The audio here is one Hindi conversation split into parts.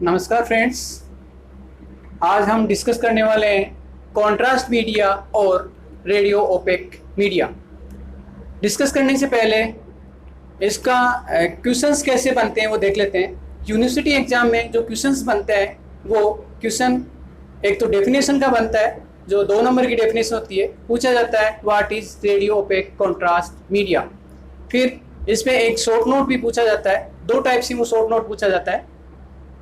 नमस्कार फ्रेंड्स। आज हम डिस्कस करने वाले हैं कॉन्ट्रास्ट मीडिया और रेडियो ओपेक मीडिया। डिस्कस करने से पहले इसका क्वेश्चंस कैसे बनते हैं वो देख लेते हैं। यूनिवर्सिटी एग्जाम में जो क्वेश्चंस बनते हैं वो क्वेश्चन एक तो डेफिनेशन का बनता है, जो 2 नंबर की डेफिनेशन होती है। पूछा जाता है what is radio opaque contrast media. फिर इसमें एक शॉर्ट नोट भी पूछा जाता है। 2 टाइप से वो शॉर्ट नोट पूछा जाता है।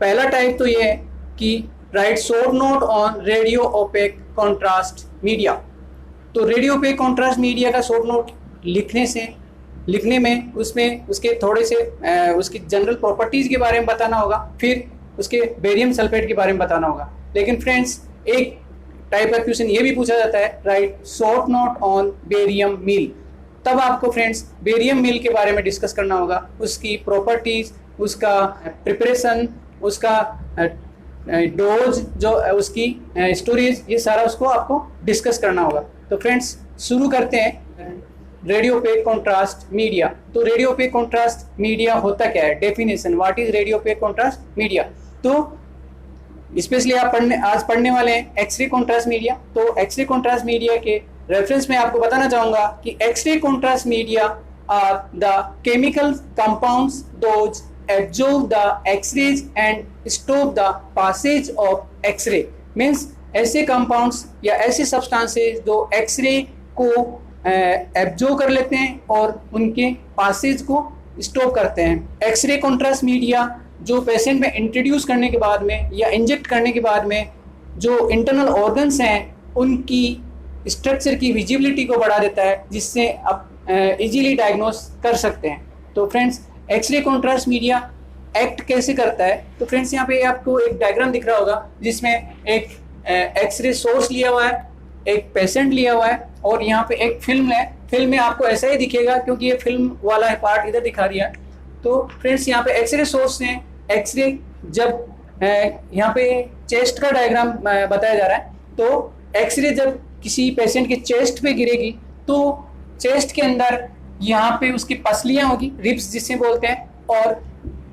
पहला टाइप तो ये है कि right short note on radio opaque contrast media. तो रेडियो ओपेक कॉन्ट्रास्ट मीडिया का शॉर्ट नोट लिखने में उसमें उसके थोड़े से उसकी जनरल प्रॉपर्टीज़ के बारे में बताना होगा, फिर उसके बेरियम सल्फेट के बारे में बताना होगा। लेकिन फ्रेंड्स, एक टाइप का क्वेश्चन ये भी पूछा जाता है write short note on barium meal. तब आपको फ्रेंड्स बेरियम मील के बारे में डिस्कस करना होगा, उसकी प्रॉपर्टीज़, उसका प्रिपरेशन, उसका डोज, जो उसकी स्टोरेज, ये सारा उसको आपको डिस्कस करना होगा। तो फ्रेंड्स शुरू करते हैं रेडियो ओपेक कॉन्ट्रास्ट मीडिया। तो रेडियो ओपेक कॉन्ट्रास्ट मीडिया होता क्या है, definition, what is radio opaque contrast media. तो स्पेशली आप आज पढ़ने वाले हैं एक्सरे कॉन्ट्रास्ट मीडिया। तो एक्सरे कॉन्ट्रास्ट मीडिया के रेफरेंस में आपको बताना चाहूंगा कि X-ray contrast media are the chemical compounds those absorb the X-rays and stop the passage of X-ray। Means ऐसे कंपाउंड्स या ऐसे सब्सटेंसेस जो एक्सरे को एब्जॉर्ब कर लेते हैं और उनके पासेज को स्टॉप करते हैं। एक्सरे कॉन्ट्रास्ट मीडिया जो पेशेंट में इंट्रोड्यूस करने के बाद में या इंजेक्ट करने के बाद में जो इंटरनल ऑर्गन्स हैं उनकी स्ट्रक्चर की विजिबिलिटी को बढ़ा देता है, जिससे आप इजीली डायग्नोस कर सकते हैं। तो friends, X-ray contrast media act कैसे करता है, तो फ्रेंड्स यहाँ पे आपको एक डायग्राम दिख रहा होगा जिसमें एक एक्सरे सोर्स लिया हुआ है, एक पेशेंट लिया हुआ है और यहाँ पे एक फिल्म है। फिल्म में आपको ऐसा ही दिखेगा क्योंकि ये फिल्म वाला है पार्ट इधर दिखा दिया। तो फ्रेंड्स यहाँ पे एक्सरे सोर्स है। एक्सरे जब यहाँ पे चेस्ट का डायग्राम बताया जा रहा है, तो एक्सरे जब किसी पेशेंट के चेस्ट पे गिरेगी तो चेस्ट के अंदर यहाँ पे उसकी पसलियाँ होगी, रिब्स जिसे बोलते हैं, और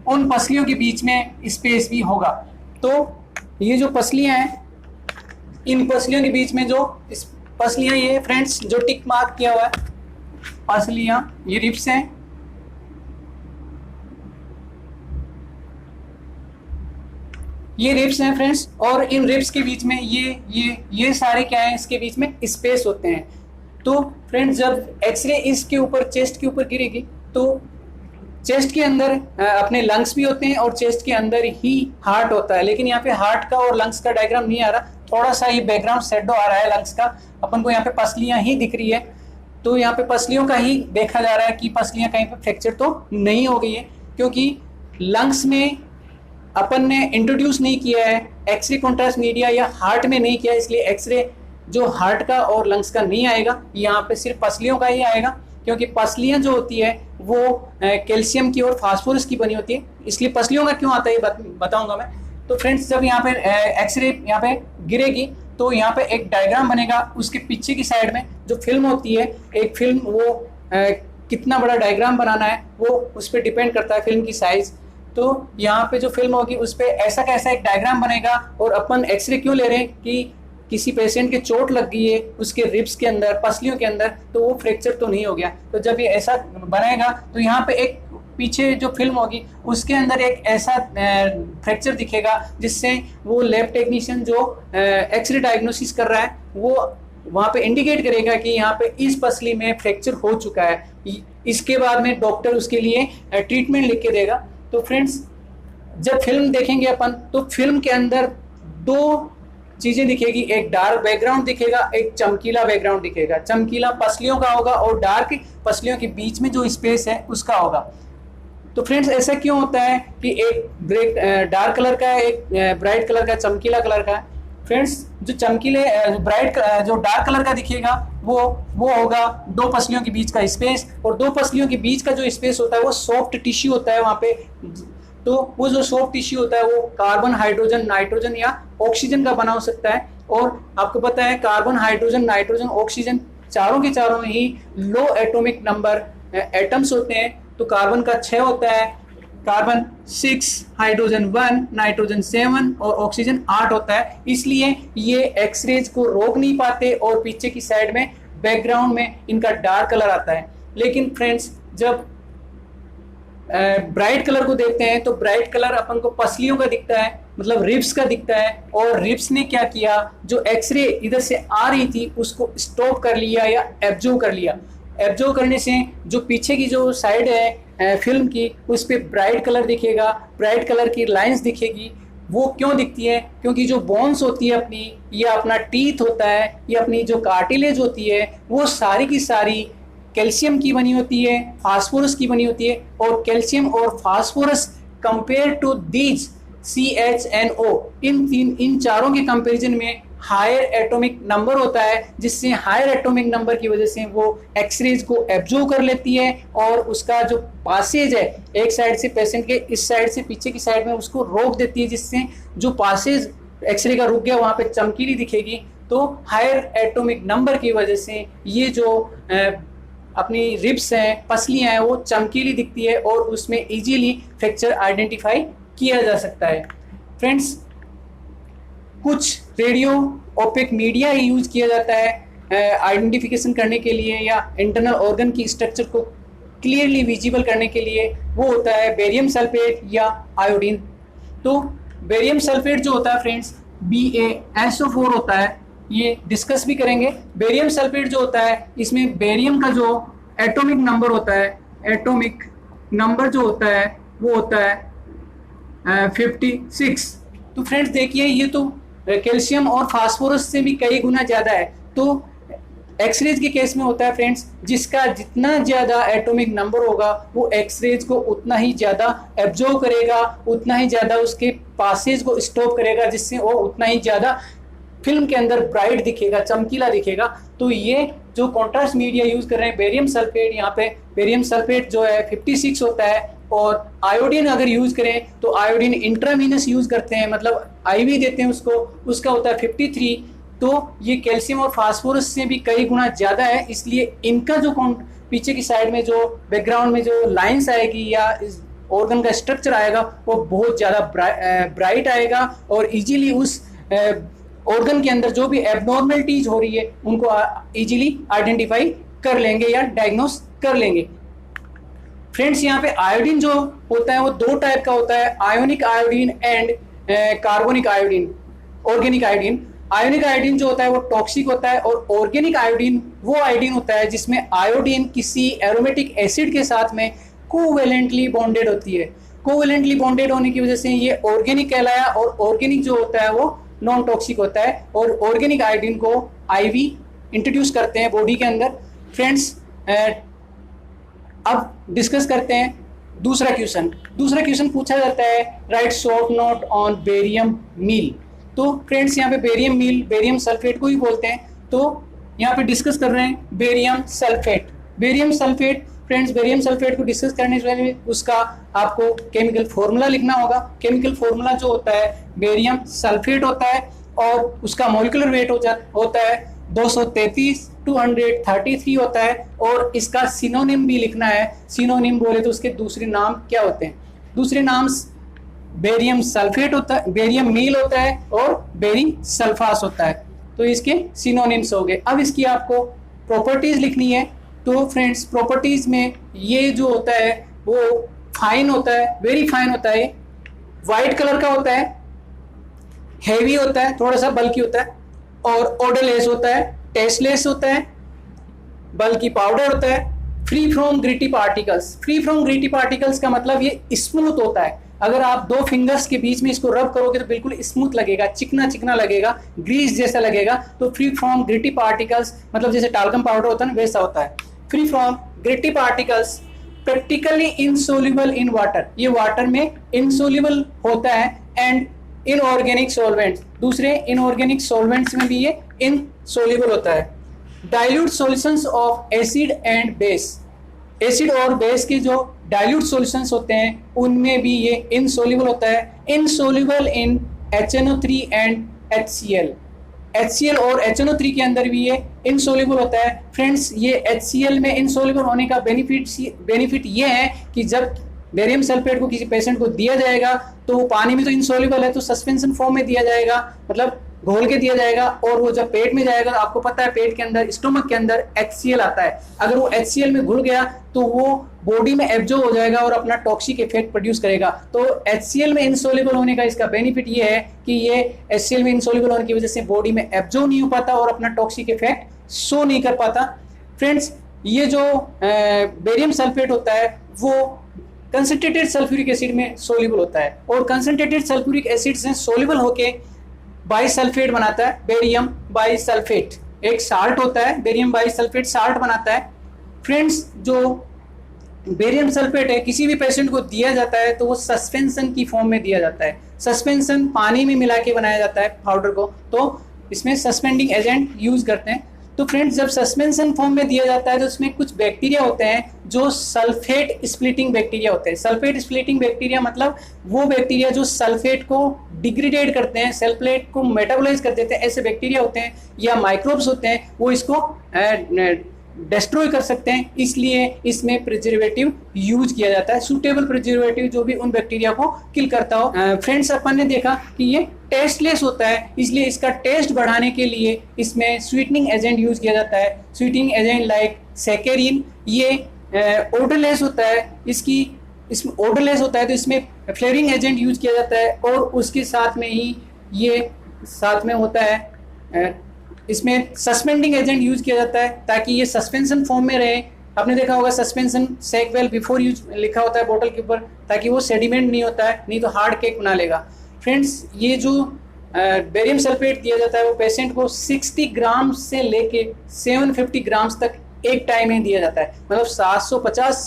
उन पसलियों के बीच में स्पेस भी होगा। तो ये जो पसलियाँ हैं, इन पसलियों के बीच में जो पसलियाँ, ये फ्रेंड्स जो टिक मार्क किया हुआ है पसलियाँ, ये रिब्स हैं। ये रिब्स हैं फ्रेंड्स, और इन रिब्स के बीच में ये सारे क्या है, इसके बीच में स्पेस होते हैं। तो फ्रेंड्स, जब एक्सरे इसके ऊपर चेस्ट के ऊपर गिरेगी तो चेस्ट के अंदर अपने लंग्स भी होते हैं और चेस्ट के अंदर ही हार्ट होता है। लेकिन यहाँ पे हार्ट का और लंग्स का डायग्राम नहीं आ रहा, थोड़ा सा ये बैकग्राउंड शेडो आ रहा है लंग्स का। अपन को यहाँ पे पसलियाँ ही दिख रही है, तो यहाँ पे पसलियों का ही देखा जा रहा है कि पसलियाँ कहीं पे फ्रैक्चर तो नहीं हो गई है, क्योंकि लंग्स में अपन ने इंट्रोड्यूस नहीं किया है एक्सरे कॉन्ट्रास्ट मीडिया, या हार्ट में नहीं किया, इसलिए एक्सरे जो हार्ट का और लंग्स का नहीं आएगा, यहाँ पे सिर्फ पसलियों का ही आएगा। क्योंकि पसलियाँ जो होती है वो कैल्शियम की और फास्फोरस की बनी होती है, इसलिए पसलियों का क्यों आता है बताऊंगा मैं। तो फ्रेंड्स, जब यहाँ पे एक्सरे यहाँ पे गिरेगी तो यहाँ पे एक डायग्राम बनेगा। उसके पीछे की साइड में जो फिल्म होती है, एक फिल्म, वो कितना बड़ा डायग्राम बनाना है वो उस पर डिपेंड करता है, फिल्म की साइज। तो यहाँ पे जो फिल्म होगी उस पर ऐसा कैसा एक डायग्राम बनेगा। और अपन एक्सरे क्यों ले रहे हैं कि किसी पेशेंट के चोट लग गई है उसके रिब्स के अंदर, पसलियों के अंदर, तो वो फ्रैक्चर तो नहीं हो गया। तो जब ये ऐसा बनेगा तो यहाँ पे एक पीछे जो फिल्म होगी उसके अंदर एक ऐसा फ्रैक्चर दिखेगा, जिससे वो लैब टेक्नीशियन जो एक्सरे डायग्नोसिस कर रहा है वो वहाँ पे इंडिकेट करेगा कि यहाँ पे इस पसली में फ्रैक्चर हो चुका है। इसके बाद में डॉक्टर उसके लिए ट्रीटमेंट लिख के देगा। तो फ्रेंड्स, जब फिल्म देखेंगे अपन तो फिल्म के अंदर 2 चीजें दिखेगी, एक डार्क बैकग्राउंड दिखेगा, एक चमकीला बैकग्राउंड दिखेगा। चमकीला पसलियों का होगा और डार्क पसलियों के बीच में जो स्पेस है उसका होगा। तो फ्रेंड्स, ऐसा क्यों होता है कि एक डार्क कलर का है, एक ब्राइट कलर का, चमकीला कलर का है। फ्रेंड्स, जो चमकीले जो डार्क कलर का दिखेगा वो होगा 2 पसलियों के बीच का स्पेस, और 2 पसलियों के बीच का जो स्पेस होता है वो सॉफ्ट टिश्यू होता है वहाँ पे। तो वो जो सॉफ्ट टिश्यू होता है वो कार्बन, हाइड्रोजन, नाइट्रोजन या ऑक्सीजन का बना हो सकता है। और आपको पता है कार्बन, हाइड्रोजन, नाइट्रोजन, ऑक्सीजन चारों के चारों में ही लो एटॉमिक नंबर एटम्स होते हैं। तो कार्बन का 6 होता है, कार्बन 6, हाइड्रोजन 1, नाइट्रोजन 7 और ऑक्सीजन 8 होता है। इसलिए ये एक्सरेज को रोक नहीं पाते और पीछे की साइड में बैकग्राउंड में इनका डार्क कलर आता है। लेकिन फ्रेंड्स जब ब्राइट कलर को देखते हैं तो ब्राइट कलर अपन को पसलियों का दिखता है, मतलब रिब्स का दिखता है। और रिब्स ने क्या किया, जो एक्सरे इधर से आ रही थी उसको स्टॉप कर लिया या एब्जॉर्ब कर लिया। एब्जॉर्ब करने से जो पीछे की जो साइड है फिल्म की, उस पर ब्राइट कलर दिखेगा, ब्राइट कलर की लाइंस दिखेगी। वो क्यों दिखती है, क्योंकि जो बोन्स होती है अपनी, या अपना टीथ होता है, या अपनी जो कार्टिलेज होती है, वो सारी की सारी कैल्शियम की बनी होती है, फास्फोरस की बनी होती है। और कैल्शियम और phosphorus compare to these CHNO, इन चारों के कंपैरिजन में हायर एटॉमिक नंबर होता है, जिससे हायर एटॉमिक नंबर की वजह से वो एक्सरेज को एब्जॉर्ब कर लेती है और उसका जो पासेज है एक साइड से पेशेंट के इस साइड से पीछे की साइड में उसको रोक देती है, जिससे जो पासेज एक्सरे का रुक गया वहाँ पे चमकीली दिखेगी। तो हायर एटॉमिक नंबर की वजह से ये जो अपनी रिब्स हैं, पसलियाँ हैं, वो चमकीली दिखती है और उसमें इजीली फ्रैक्चर आइडेंटिफाई किया जा सकता है। फ्रेंड्स कुछ रेडियो ओपेक मीडिया ही यूज किया जाता है आइडेंटिफिकेशन करने के लिए या इंटरनल ऑर्गन की स्ट्रक्चर को क्लियरली विजिबल करने के लिए। वो होता है बेरियम सल्फेट या आयोडीन। तो बेरियम सल्फेट जो होता है फ्रेंड्स BaSO4 होता है, ये डिस्कस भी करेंगे। बेरियम सल्फेट जो होता है इसमें बेरियम का जो एटॉमिक नंबर होता है, एटॉमिक नंबर जो होता है वो होता है 56। तो फ्रेंड्स देखिए ये तो कैल्शियम और फास्फोरस से भी कई गुना ज़्यादा है। तो एक्सरेज के केस में होता है फ्रेंड्स, जिसका जितना ज़्यादा एटॉमिक नंबर होगा वो एक्सरेज को उतना ही ज़्यादा एब्जॉर्ब करेगा, उतना ही ज़्यादा उसके पासेज को स्टॉप करेगा, जिससे वो उतना ही ज़्यादा फिल्म के अंदर ब्राइट दिखेगा, चमकीला दिखेगा। तो ये जो कॉन्ट्रास्ट मीडिया यूज़ कर रहे हैं बेरियम सल्फेट, यहाँ पे बेरियम सल्फेट जो है 56 होता है। और आयोडीन अगर यूज़ करें तो आयोडीन इंट्रावीनस यूज़ करते हैं, मतलब IV देते हैं उसको, उसका होता है 53। तो ये कैल्शियम और फास्फोरस से भी कई गुना ज़्यादा है, इसलिए इनका जो पीछे की साइड में जो बैकग्राउंड में जो लाइंस आएगी या इस ऑर्गन का स्ट्रक्चर आएगा वो बहुत ज़्यादा ब्राइट आएगा और इजीली उस ऑर्गन के अंदर जो भी एबनॉर्मलिटीज हो रही है उनको इजीली आइडेंटिफाई कर लेंगे या डायग्नोस कर लेंगे। फ्रेंड्स यहाँ पे आयोडीन जो होता है वो दो टाइप का होता है, ionic iodine and carbonic iodine, organic iodine. Ionic iodine जो होता है वो टॉक्सिक होता है और ऑर्गेनिक आयोडीन वो आयोडीन होता है जिसमें आयोडीन किसी एरोमेटिक एसिड के साथ में कोवैलेंटली बॉन्डेड होती है। कोवैलेंटली बॉन्डेड होने की वजह से ये ऑर्गेनिक कहलाया और ऑर्गेनिक जो होता है वो नॉन टॉक्सिक होता है और ऑर्गेनिक आयोडीन को IV इंट्रोड्यूस करते हैं बॉडी के अंदर। फ्रेंड्स अब डिस्कस करते हैं दूसरा क्वेश्चन पूछा जाता है, write short note on barium meal. तो फ्रेंड्स यहाँ पे बेरियम मील बेरियम सल्फेट को ही बोलते हैं। तो यहाँ पे डिस्कस कर रहे हैं barium sulphate. Friends barium sulphate को डिस्कस करने से पहले उसका आपको केमिकल फॉर्मूला लिखना होगा। केमिकल फॉर्मूला जो होता है बेरियम सल्फेट होता है और उसका मॉलिक्यूलर वेट होता है 233 होता है। और इसका सिनोनिम भी लिखना है। सिनोनिम बोले तो उसके दूसरे नाम क्या होते हैं? दूसरे नाम बेरियम सल्फेट होता है, बेरियम मील होता है और बेरियम सल्फास होता है। तो इसके सिनोनिम्स हो गए। अब इसकी आपको प्रॉपर्टीज लिखनी है। तो फ्रेंड्स प्रॉपर्टीज में ये जो होता है वो फाइन होता है, वेरी फाइन होता है, वाइट कलर का होता है, हैवी होता है, थोड़ा सा बल्कि होता है और ओडरलेस होता है, टेस्टलेस होता है, बल्कि पाउडर होता है, free from gritty particles. Free from gritty particles का मतलब ये स्मूथ होता है। अगर आप दो फिंगर्स के बीच में इसको रब करोगे तो बिल्कुल स्मूथ लगेगा, चिकना चिकना लगेगा, ग्रीस जैसा लगेगा। तो फ्री फ्रॉम ग्रिटी पार्टिकल्स मतलब जैसे टाल्कम पाउडर होता है ना, वैसा होता है। Free from gritty particles, practically insoluble in water, ये वाटर में इनसोल्यूबल होता है। एंड इनऑर्गेनिक सॉल्वेंट्स, दूसरे इनऑर्गेनिक सॉल्वेंट्स में भी ये इनसोल्यूबल होता है। Dilute solutions of acid and base, acid और बेस के जो डाइल्यूट सॉल्यूशंस होते हैं उनमें भी ये इनसोल्यूबल होता है। Insoluble in HNO3 and HCl, HCl और HNO3 के अंदर भी ये इनसोल्यूबल होता है। फ्रेंड्स ये HCl में इनसोल्यूबल होने का बेनिफिट ये है कि जब बेरियम सल्फेट को किसी पेशेंट को दिया जाएगा तो वो पानी में तो इनसॉल्युबल है, तो सस्पेंशन फॉर्म में दिया जाएगा, मतलब घोल के दिया जाएगा। और वो जब पेट में जाएगा तो आपको पता है पेट के अंदर, स्टोमक के अंदर HCl आता है। अगर वो HCl में घुल गया तो वो बॉडी में एब्जॉर्ब हो जाएगा और अपना टॉक्सिक इफेक्ट प्रोड्यूस करेगा। तो HCl में इनसॉल्युबल होने का इसका बेनिफिट ये है कि ये HCl में इनसॉल्युबल होने की वजह से बॉडी में एब्जॉर्ब नहीं हो पाता और अपना टॉक्सिक इफेक्ट शो नहीं कर पाता। फ्रेंड्स, ये जो बेरियम सल्फेट होता है वो कंसंट्रेटेड सल्फ्यूरिक एसिड में सोल्यूबल होता है, और कंसंट्रेटेड सल्फ्यूरिक एसिड से सोल्यूबल होके बाइसल्फेट बनाता है, बेरियम बाइसल्फेट। एक साल्ट होता है, बेरियम बाइसल्फेट साल्ट बनाता है। फ्रेंड्स, जो बेरियम सल्फेट है किसी भी पेशेंट को दिया जाता है तो वो सस्पेंशन की फॉर्म में दिया जाता है। सस्पेंशन पानी में मिला के बनाया जाता है पाउडर को, तो इसमें सस्पेंडिंग एजेंट यूज करते हैं। तो फ्रेंड्स, जब सस्पेंशन फॉर्म में दिया जाता है तो उसमें कुछ बैक्टीरिया होते हैं जो सल्फेट स्प्लिटिंग बैक्टीरिया होते हैं। सल्फेट स्प्लिटिंग बैक्टीरिया मतलब वो बैक्टीरिया जो सल्फेट को डिग्रेडेट करते हैं, सल्फेट को मेटाबोलाइज कर देते हैं, ऐसे बैक्टीरिया होते हैं या माइक्रोब्स होते हैं, वो इसको डिस्ट्रॉय कर सकते हैं। इसलिए इसमें प्रिजर्वेटिव यूज किया जाता है, सूटेबल प्रिजर्वेटिव जो भी उन बैक्टीरिया को किल करता हो। फ्रेंड्स, अपन ने देखा कि ये टेस्टलेस होता है, इसलिए इसका टेस्ट बढ़ाने के लिए इसमें स्वीटनिंग एजेंट यूज किया जाता है। Sweetening agent like saccharin. ये ओडरलेस होता है, इसमें ओडरलेस होता है तो इसमें फ्लेवरिंग एजेंट यूज किया जाता है, और उसके साथ में ही ये साथ में होता है इसमें सस्पेंडिंग एजेंट यूज किया जाता है ताकि ये सस्पेंशन फॉर्म में रहे। आपने देखा होगा सस्पेंशन सेक वेल बिफोर यूज लिखा होता है बोतल के ऊपर, ताकि वो सेडिमेंट नहीं होता है, नहीं तो हार्ड केक बना लेगा। फ्रेंड्स, ये जो बेरियम सल्फेट दिया जाता है वो पेशेंट को 60 ग्राम से लेके 750 ग्राम्स तक एक टाइम में दिया जाता है, मतलब 750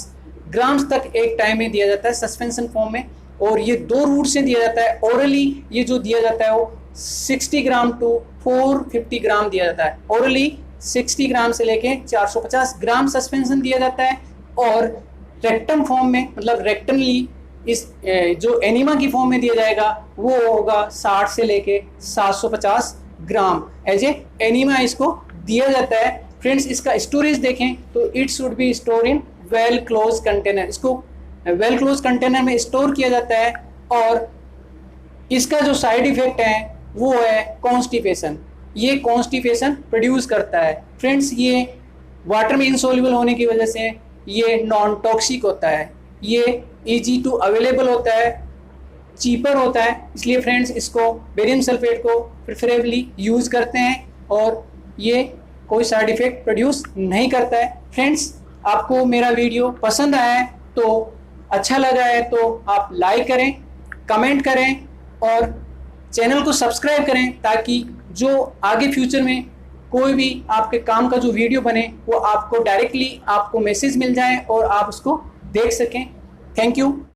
ग्राम्स तक एक टाइम में दिया जाता है सस्पेंशन फॉर्म में। और ये 2 रूट से दिया जाता है। ओरली ये जो दिया जाता है वो 60 ग्राम टू 450 ग्राम दिया जाता है। ओरली 60 ग्राम से लेके 450 ग्राम सस्पेंशन दिया जाता है, और रेक्टम फॉर्म में मतलब रेक्टनली इस जो एनिमा की फॉर्म में दिया जाएगा वो होगा 60 से लेके 750 ग्राम एज ए एनिमा इसको दिया जाता है। फ्रेंड्स, इसका स्टोरेज देखें तो it should be store in well close container. इसको वेल क्लोज कंटेनर में स्टोर किया जाता है, और इसका जो साइड इफेक्ट है वो है कॉन्स्टिपेशन। ये कॉन्स्टिपेशन प्रोड्यूस करता है। फ्रेंड्स, ये वाटर में इनसॉल्युबल होने की वजह से ये नॉन टॉक्सिक होता है, ये इजी टू अवेलेबल होता है, चीपर होता है। इसलिए फ्रेंड्स, इसको बेरियम सल्फेट को प्रेफरेबली यूज़ करते हैं, और ये कोई साइड इफेक्ट प्रोड्यूस नहीं करता है। फ्रेंड्स, आपको मेरा वीडियो पसंद आया है तो अच्छा लगा है तो आप लाइक करें, कमेंट करें और चैनल को सब्सक्राइब करें, ताकि जो आगे फ्यूचर में कोई भी आपके काम का जो वीडियो बने वो आपको डायरेक्टली आपको मैसेज मिल जाए और आप उसको देख सकें। Thank you.